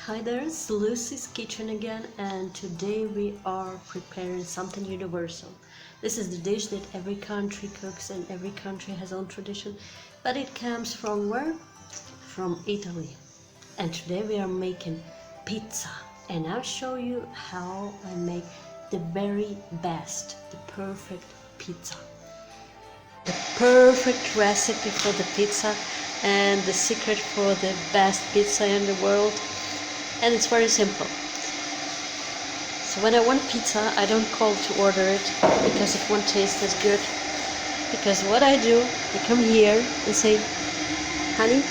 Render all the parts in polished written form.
Hi there, it's Lucy's Kitchen again, and today we are preparing something universal. This is the dish that every country cooks and every country has own tradition, but it comes from where? From Italy. And today we are making pizza, and I'll show you how I make the very best, the perfect pizza. The perfect recipe for the pizza and the secret for the best pizza in the world. And it's very simple. So when I want pizza, I don't call to order it because it won't taste as good. Because what I do, I come here and say, honey,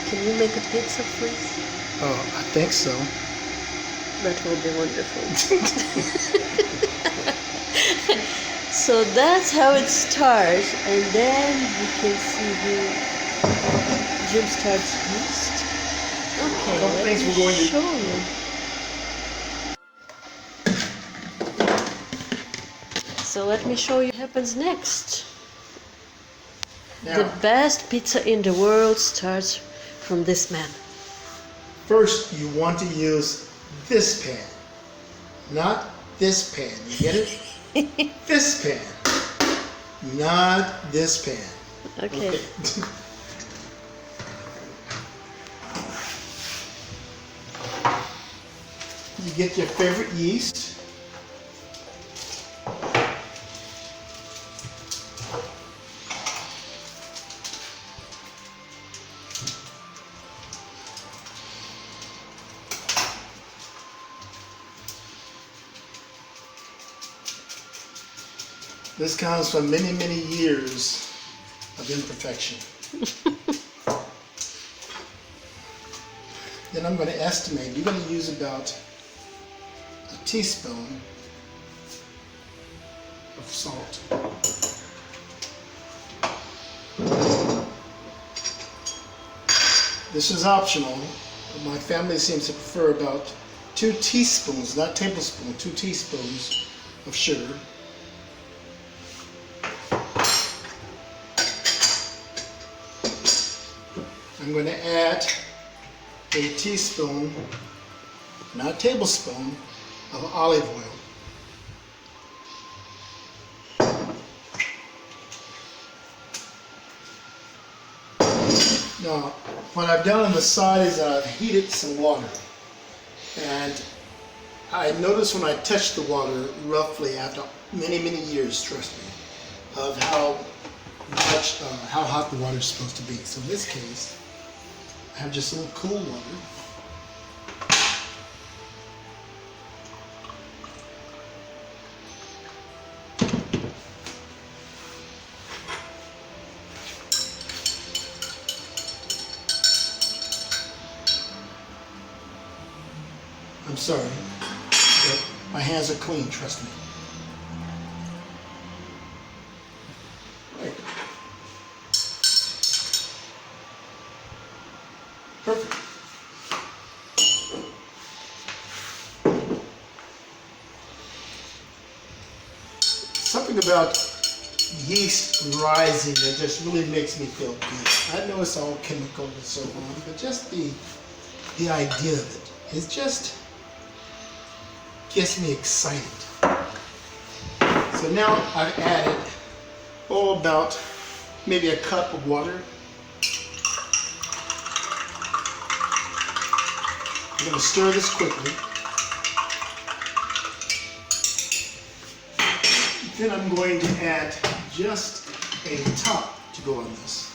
can you make a pizza, please? Oh, I think so. That will be wonderful. So that's how it starts, and then you can see here Jim starts yeast. Okay, Couple things we're going to show you. So let me show you what happens next. Now, The best pizza in the world starts from this man. first you want to use this pan, not this pan. You get it? This pan, not this pan. Okay. You get your favorite yeast. This comes from many, many years of imperfection. Then I'm going to estimate. You're going to use about a teaspoon of salt. This is optional, but my family seems to prefer about 2 teaspoons, not tablespoons, 2 teaspoons of sugar. I'm going to add a teaspoon, not a tablespoon, of olive oil. Now, what I've done on the side is I've heated some water. And I noticed when I touched the water, roughly after many, many years, trust me, of how hot the water is supposed to be. So in this case, I have just a little cool water. I'm sorry, but my hands are clean, trust me. Right. Perfect. Something about yeast rising that just really makes me feel good. I know it's all chemical and so on, but just the idea of it is just gets me excited. So now I've added about maybe a cup of water. I'm going to stir this quickly. Then I'm going to add just a top to go on this.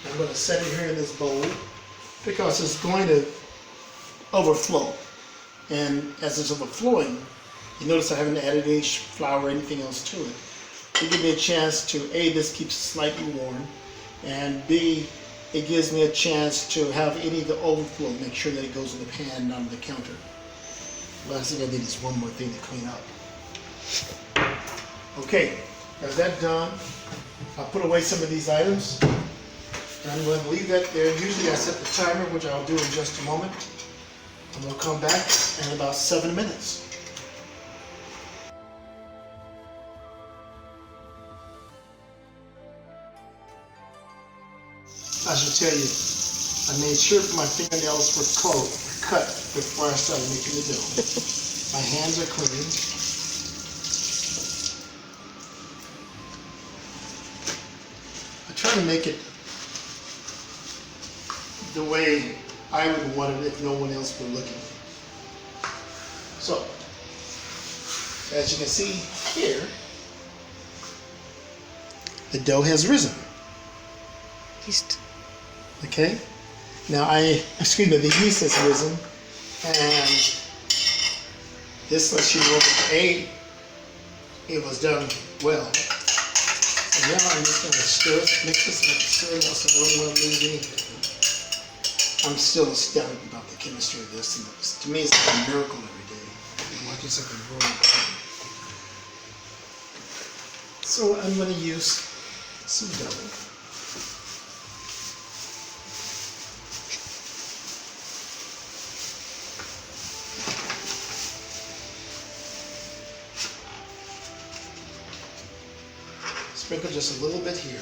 I'm going to set it here in this bowl because it's going to overflow. And as it's overflowing, you notice I haven't added any flour or anything else to it. To give me a chance to, A, this keeps it slightly warm, and B, it gives me a chance to have any of the overflow, make sure that it goes in the pan, not on the counter. Last thing I need is one more thing to clean up. Okay, got that done. I'll put away some of these items. And I'm going to leave that there. Usually I set the timer, which I'll do in just a moment. And we'll come back in about 7 minutes. I should tell you, I made sure my fingernails were cut before I started making the dough. My hands are clean. I try to make it the way I would want it if no one else were looking. So, as you can see here, the dough has risen. Okay? Now the yeast has risen, and this lets you know that it was done well. And now I'm just going to stir it, mix this and stir it out so I don't want to lose anything. I'm still astounded about the chemistry of this. And to me, it's like a miracle every day. I'm watching something growing. So I'm going to use some dough. Sprinkle just a little bit here.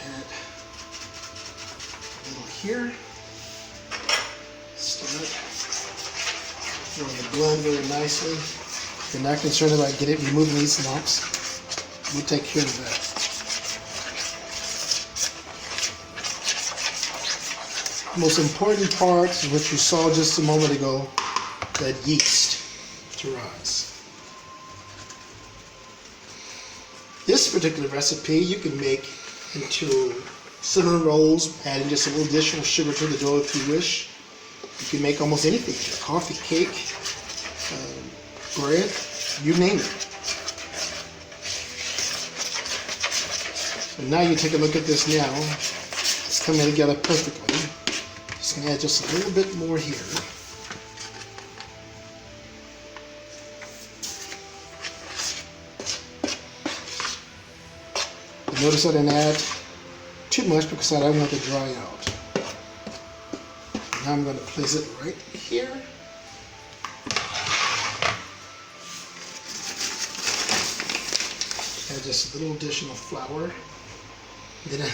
And a little here. Stir it. You want to blend very nicely. If you're not concerned about removing these lumps, we'll take care of that. The most important part is what you saw just a moment ago, that yeast to rise. This particular recipe you can make into cinnamon rolls, adding just a little additional sugar to the dough if you wish. You can make almost anything, a coffee cake, bread, you name it. And now you take a look at this now. It's coming together perfectly. Just going to add just a little bit more here. Notice I didn't add too much because I don't want it to dry out. Now I'm going to place it right here. Add just a little additional flour. Then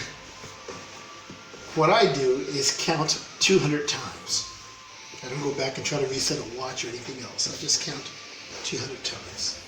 what I do is count 200 times. I don't go back and try to reset a watch or anything else. I just count 200 times.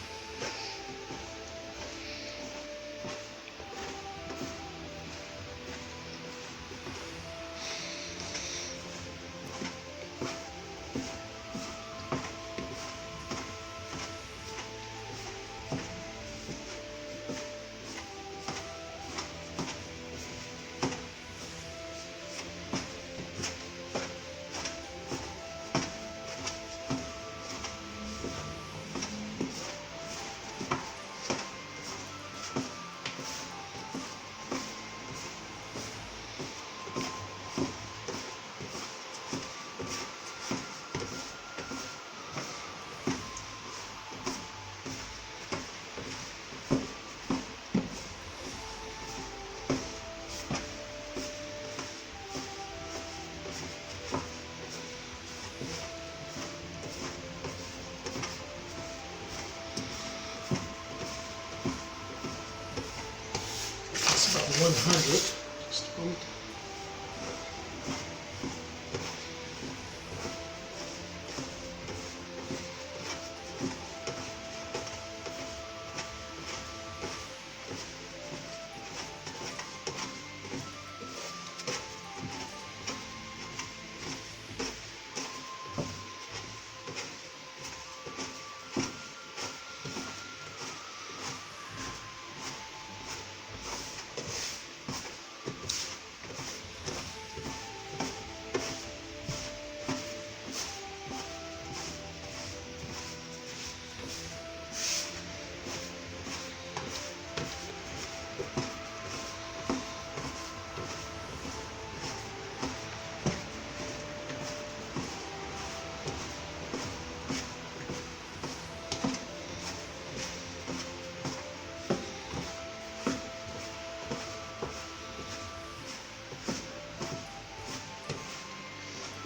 About 100. Just a moment.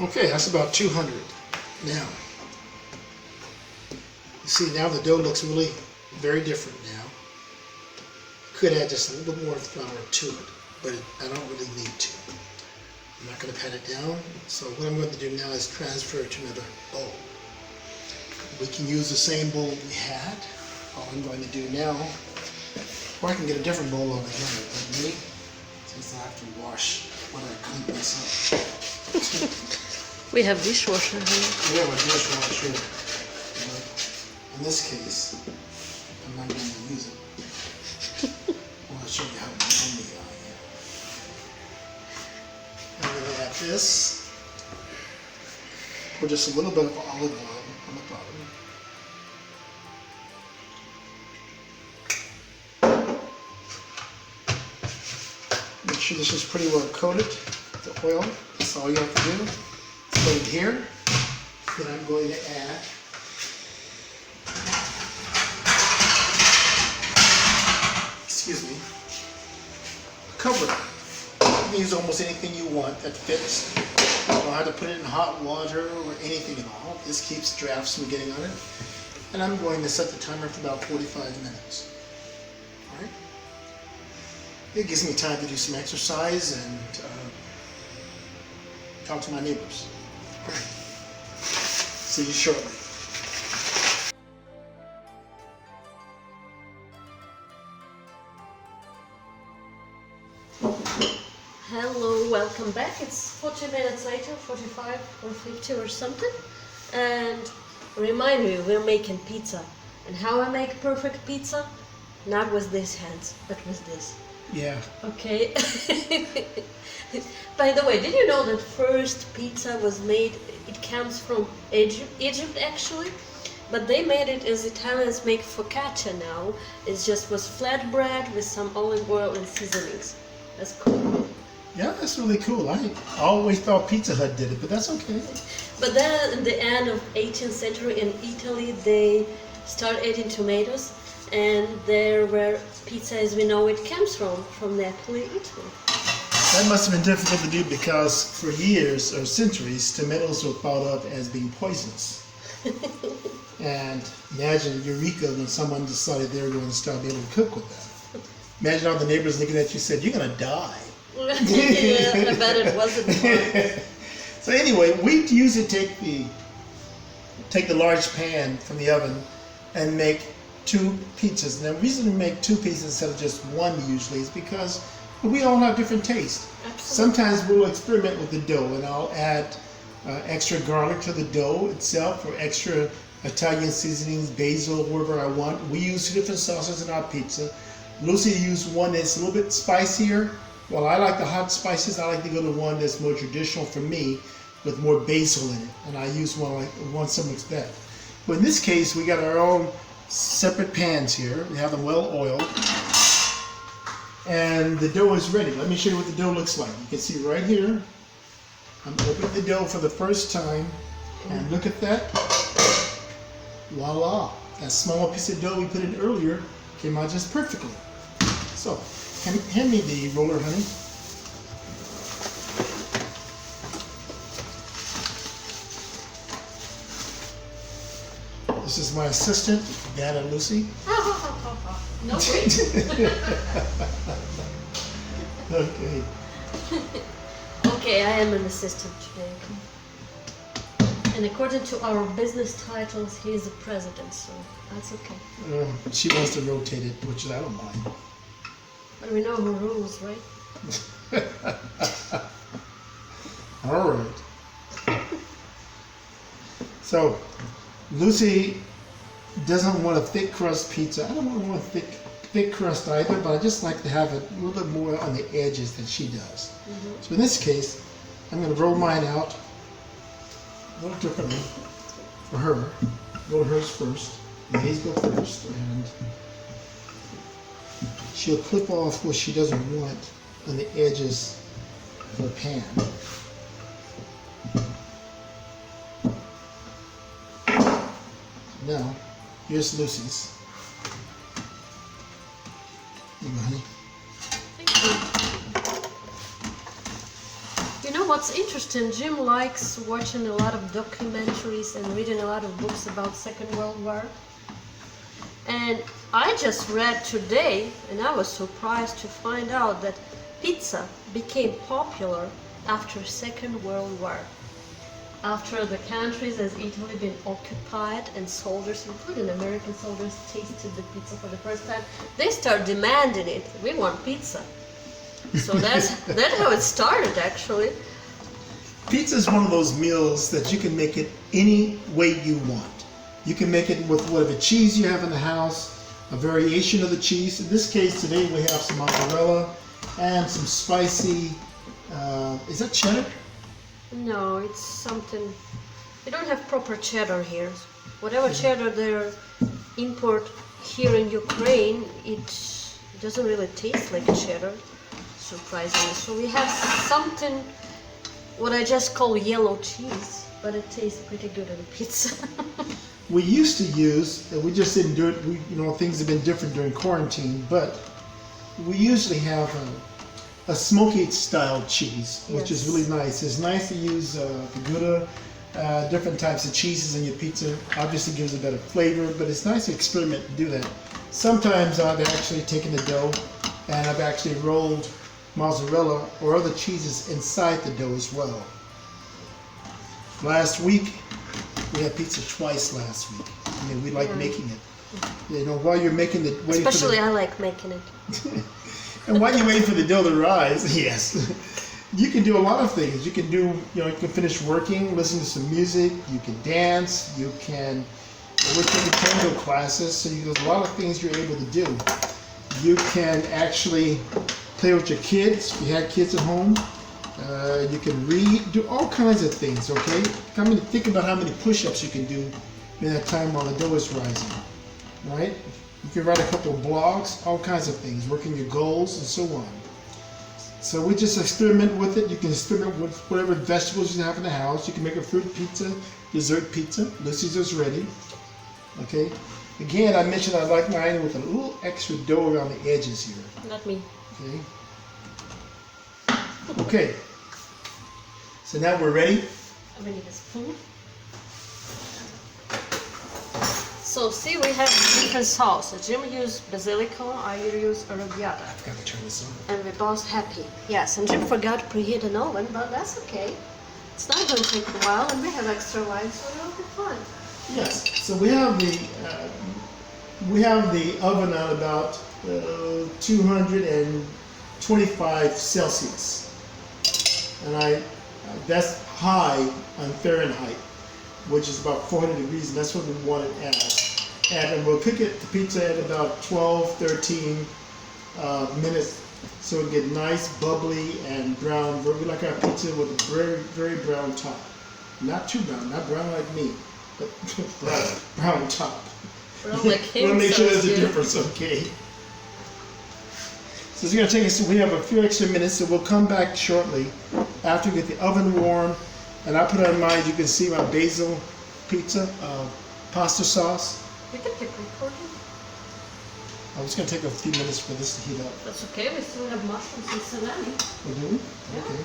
Okay, that's about 200. Now, you see now the dough looks really very different now. Could add just a little bit more flour to it, but I don't really need to. I'm not going to pat it down. So what I'm going to do now is transfer it to another bowl. We can use the same bowl we had. All I'm going to do now, or I can get a different bowl altogether, but me, since I have to wash when I clean this up. We have dishwasher here. We have a dishwasher, but in this case, I'm not going to use it. I want to show you how handy I am. I'm going to add this, pour just a little bit of olive oil on the bottom. Make sure this is pretty well coated with the oil. That's all you have to do. Let's put it here. Then I'm going to add a cover. You can use almost anything you want that fits. You don't have to put it in hot water or anything at all. This keeps drafts from getting on it. And I'm going to set the timer for about 45 minutes. All right. It gives me time to do some exercise and talk to my neighbors. All right. See you shortly. Hello, welcome back. It's 40 minutes later, 45 or 50 or something. And remind you, we're making pizza. And how I make perfect pizza? Not with these hands, but with this. Yeah. Okay. By the way, did you know that first pizza was made, it comes from Egypt actually? But they made it as Italians make focaccia now. It just was flatbread with some olive oil and seasonings. That's cool. Yeah, that's really cool. I always thought Pizza Hut did it, but that's okay. But then in the end of 18th century in Italy, they started eating tomatoes, and there where pizza as we know it comes from Napoli, Italy. That must have been difficult to do because for years or centuries, tomatoes were thought of as being poisonous. And imagine Eureka when someone decided they were going to start being able to cook with that. Imagine all the neighbors looking at you and said, "You're going to die." Yeah, I bet it wasn't fun. So anyway, we usually take the large pan from the oven and make 2 pizzas. Now the reason we make 2 pizzas instead of just one usually is because we all have different tastes. Absolutely. Sometimes we'll experiment with the dough and I'll add extra garlic to the dough itself or extra Italian seasonings, basil, whatever I want. We use 2 different sauces in our pizza. Lucy used one that's a little bit spicier. Well, I like the hot spices. I like to go to one that's more traditional for me with more basil in it. And I use one similar to that. But in this case, we got our own separate pans here. We have them well oiled. And the dough is ready. Let me show you what the dough looks like. You can see right here. I'm opening the dough for the first time. And look at that. Voila. That small piece of dough we put in earlier came out just perfectly. So, hand me the roller, honey. This is my assistant, Dada Lucy. No, wait. Okay. Okay, I am an assistant today. And according to our business titles, he is the president, so that's okay. She wants to rotate it, which I don't mind. But we know her rules, right? All right. So, Lucy doesn't want a thick crust pizza. I don't want a thick crust either, but I just like to have it a little bit more on the edges than she does. Mm-hmm. So in this case, I'm going to roll mine out a little differently for her. Roll hers first. These go first, and she'll clip off what she doesn't want on the edges of her pan. Now, here's Lucy's. Here you go, honey. Thank you. You know what's interesting? Jim likes watching a lot of documentaries and reading a lot of books about Second World War. And I just read today, and I was surprised to find out that pizza became popular after Second World War. After the countries as Italy been occupied and soldiers, including American soldiers, tasted the pizza for the first time, they start demanding it. We want pizza. So that's how it started, actually. Pizza is one of those meals that you can make it any way you want. You can make it with whatever cheese you have in the house, a variation of the cheese. In this case today we have some mozzarella and some spicy, is that cheddar? No, it's something. We don't have proper cheddar here. Whatever cheddar they import here in Ukraine, it doesn't really taste like cheddar, surprisingly. So we have something, what I just call yellow cheese, but it tastes pretty good on a pizza. We used to use, we just didn't do it, things have been different during quarantine, but we usually have a smoky style cheese, which is really nice. It's nice to use Gouda, different types of cheeses in your pizza. Obviously gives a better flavor, but it's nice to experiment and do that. Sometimes I've actually taken the dough and I've actually rolled mozzarella or other cheeses inside the dough as well. Last week, we had pizza twice last week. I mean, we like making it. While you're making it, especially I like making it. And while you're waiting for the dough to rise, yes, you can do a lot of things. You can do, you can finish working, listen to some music. You can dance. You can, we're taking tango classes, so there's a lot of things you're able to do. You can actually play with your kids. If you have kids at home, you can read, do all kinds of things. Okay, think about how many push-ups you can do in that time while the dough is rising, right? You can write a couple of blogs, all kinds of things, working your goals and so on. So we just experiment with it. You can experiment with whatever vegetables you have in the house. You can make a fruit pizza, dessert pizza. Lucy's is ready. Okay. Again, I mentioned I like mine with a little extra dough around the edges here. Not me. Okay. Okay. So now we're ready. I'm gonna need a spoon. So see, we have different sauce. Jim used basilico, I use arrabbiata. I forgot to turn this on. And we're both happy. Yes, and Jim forgot to preheat an oven, but that's okay. It's not going to take a while, and we have extra light, so it'll be fun. Yes. So we have the oven on about 225 Celsius, and that's high on Fahrenheit, which is about 400 degrees, and that's what we want it at. And we'll cook the pizza at about 12, 13 minutes, so it'll get nice, bubbly, and brown. We like our pizza with a very, very brown top. Not too brown, not brown like me, but brown top. Brown like him. We'll make sure there's a difference, okay? So it's going to take us, we have a few extra minutes, so we'll come back shortly after we get the oven warm. And I put on mine, you can see my basil pizza, pasta sauce. We can keep recording. I'm just going to take a few minutes for this to heat up. That's okay, we still have mushrooms and salami. We do? Yeah. Okay.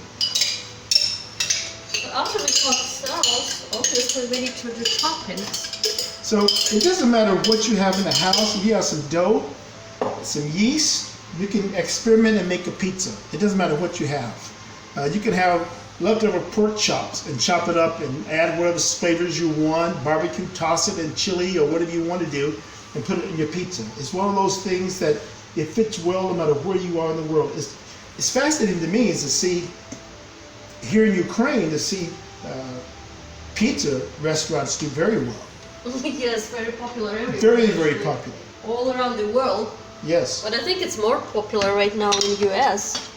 But after we cook sauce, obviously we need to do toppings. So it doesn't matter what you have in the house. If you have some dough, some yeast, you can experiment and make a pizza. It doesn't matter what you have. You can have leftover pork chops and chop it up and add whatever flavors you want, barbecue, toss it in chili or whatever you want to do, and put it in your pizza. It's one of those things that it fits well no matter where you are in the world. It's fascinating to me is to see here in Ukraine to see pizza restaurants do very well. Yes, very popular everywhere. Very, very popular. All around the world. Yes. But I think it's more popular right now in the US.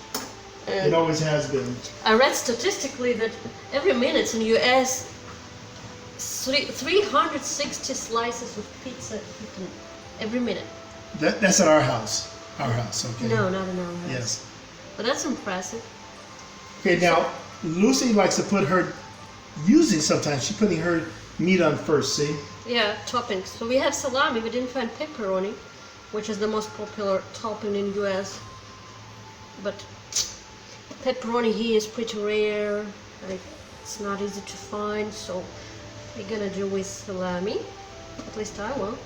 It always has been. I read statistically that every minute in the US, 360 slices of pizza eaten every minute. That's at our house. Our house, okay. No, not in our house. Yes. But that's impressive. Okay, now Lucy likes to put her, usually sometimes she's putting her meat on first, see? Yeah, toppings. So we have salami, we didn't find pepperoni, which is the most popular topping in the US. But pepperoni here is pretty rare, and it's not easy to find, so we're gonna do with salami. At least I will.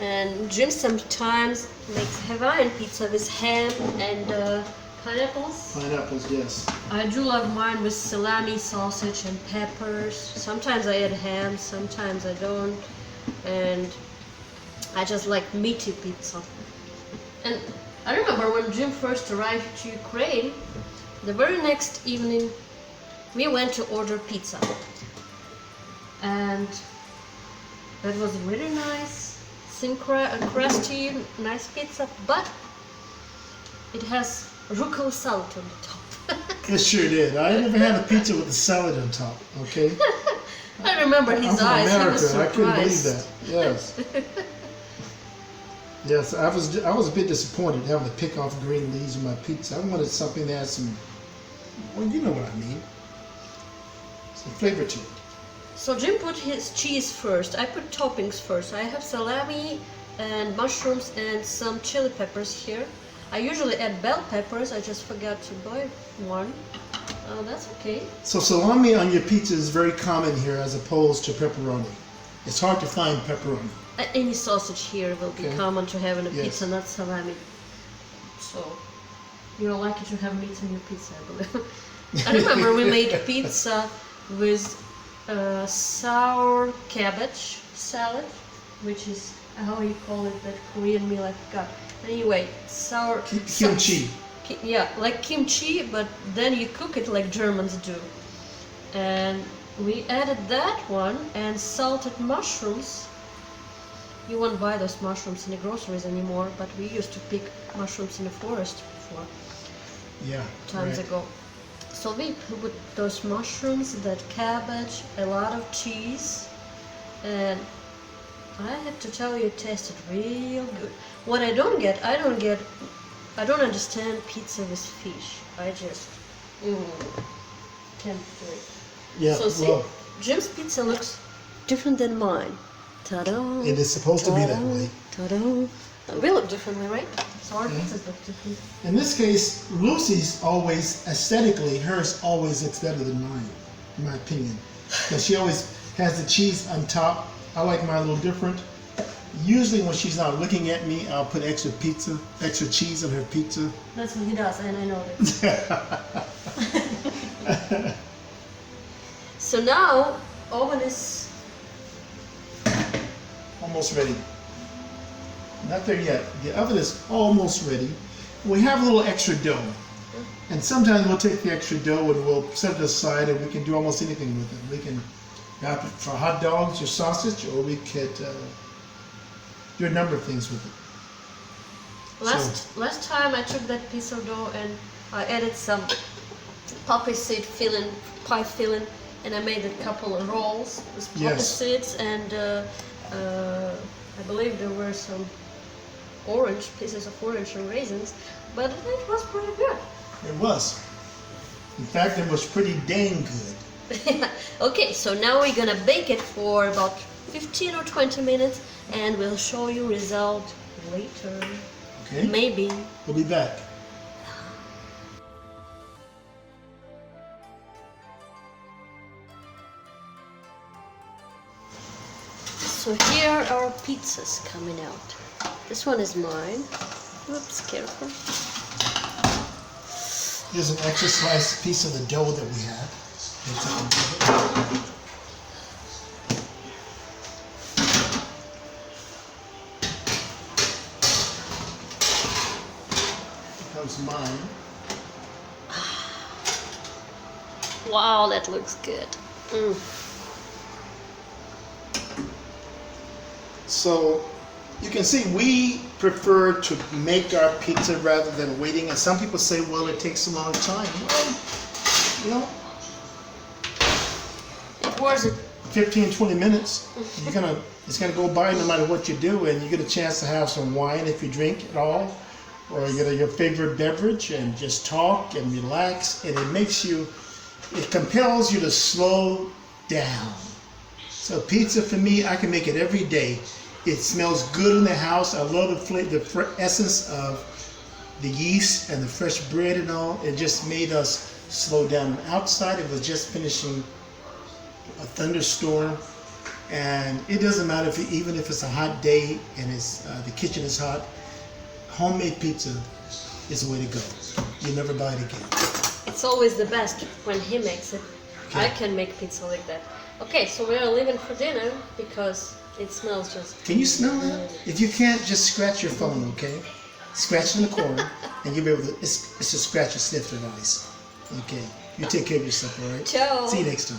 And Jim sometimes makes Hawaiian pizza with ham and pineapples. Pineapples, yes. I do love mine with salami, sausage, and peppers. Sometimes I add ham, sometimes I don't. And I just like meaty pizza. And I remember when Jim first arrived to Ukraine, the very next evening we went to order pizza. And that was really nice, thin crusty, nice pizza, but it has rucola salad on the top. It sure did. I never had a pizza with a salad on top, okay? I remember his I'm eyes, from he America. was I couldn't believe surprised. that. Yes. Yes, I was a bit disappointed having to pick off green leaves in my pizza. I wanted something that had some, well, you know what I mean. Some flavor to it. So Jim put his cheese first, I put toppings first. I have salami and mushrooms and some chili peppers here. I usually add bell peppers, I just forgot to buy one. That's okay. So salami on your pizza is very common here as opposed to pepperoni. It's hard to find pepperoni. Any sausage here will be Okay. common to have in a Yes. pizza, not salami. So, you're lucky to have meat in your pizza, I believe. I remember we made pizza with sour cabbage salad, which is how you call it, that Korean meal, I forgot. Anyway, sour... Kimchi. Yeah, like kimchi, but then you cook it like Germans do. And we added that one and salted mushrooms. You won't buy those mushrooms in the groceries anymore, but we used to pick mushrooms in the forest before, Yeah. times right. ago. So we put those mushrooms, that cabbage, a lot of cheese, and I have to tell you, it tasted real good. What I don't understand pizza with fish. I just can't do it. Yeah. So see, Well, Jim's pizza looks different than mine. Ta-da! it is supposed to be that way. Ta-da! We look differently, right? So our pizzas look different. In this case, Lucy's always, aesthetically, hers always looks better than mine, in my opinion. Because she always has the cheese on top. I like mine a little different. Usually when she's not looking at me, I'll put extra cheese on her pizza. That's what he does, and I know that. So now, oven is... Almost ready. Not there yet. The oven is almost ready. We have a little extra dough. And sometimes we'll take the extra dough and we'll set it aside and we can do almost anything with it. We can wrap it for hot dogs or sausage, or we could do a number of things with it. Last time I took that piece of dough and I added some poppy seed filling, pie filling, and I made a couple of rolls with poppy Yes. seeds, and I believe there were some pieces of orange and raisins, but it was pretty good. It was. In fact, it was pretty dang good. Okay, so now we're gonna bake it for about 15 or 20 minutes, and we'll show you result later. Okay? Maybe. We'll be back. So here are our pizzas coming out. This one is mine. Oops, careful. Here's an extra sliced piece of the dough that we had. Let's take a bit of it. Here comes mine. Wow, that looks good. So you can see we prefer to make our pizza rather than waiting. And some people say, well, it takes a long time. Well, you know, It was 15, 20 minutes, it's gonna go by no matter what you do, and you get a chance to have some wine if you drink at all, or you get your favorite beverage and just talk and relax, and it compels you to slow down. So pizza for me, I can make it every day. It smells good in the house. I love the essence of the yeast and the fresh bread and all. It just made us slow down. Outside, it was just finishing a thunderstorm, and it doesn't matter even if it's a hot day and the kitchen is hot. Homemade pizza is the way to go. you'll never buy it again. It's always the best when he makes it. Okay. I can make pizza like that. Okay, so we're leaving for dinner because it smells just... Can you smell that? If you can't, just scratch your phone, okay? Scratch it in the corner, and you'll be able to, it's a scratch and sniff device. Okay, you take care of yourself, all right? Ciao. See you next time.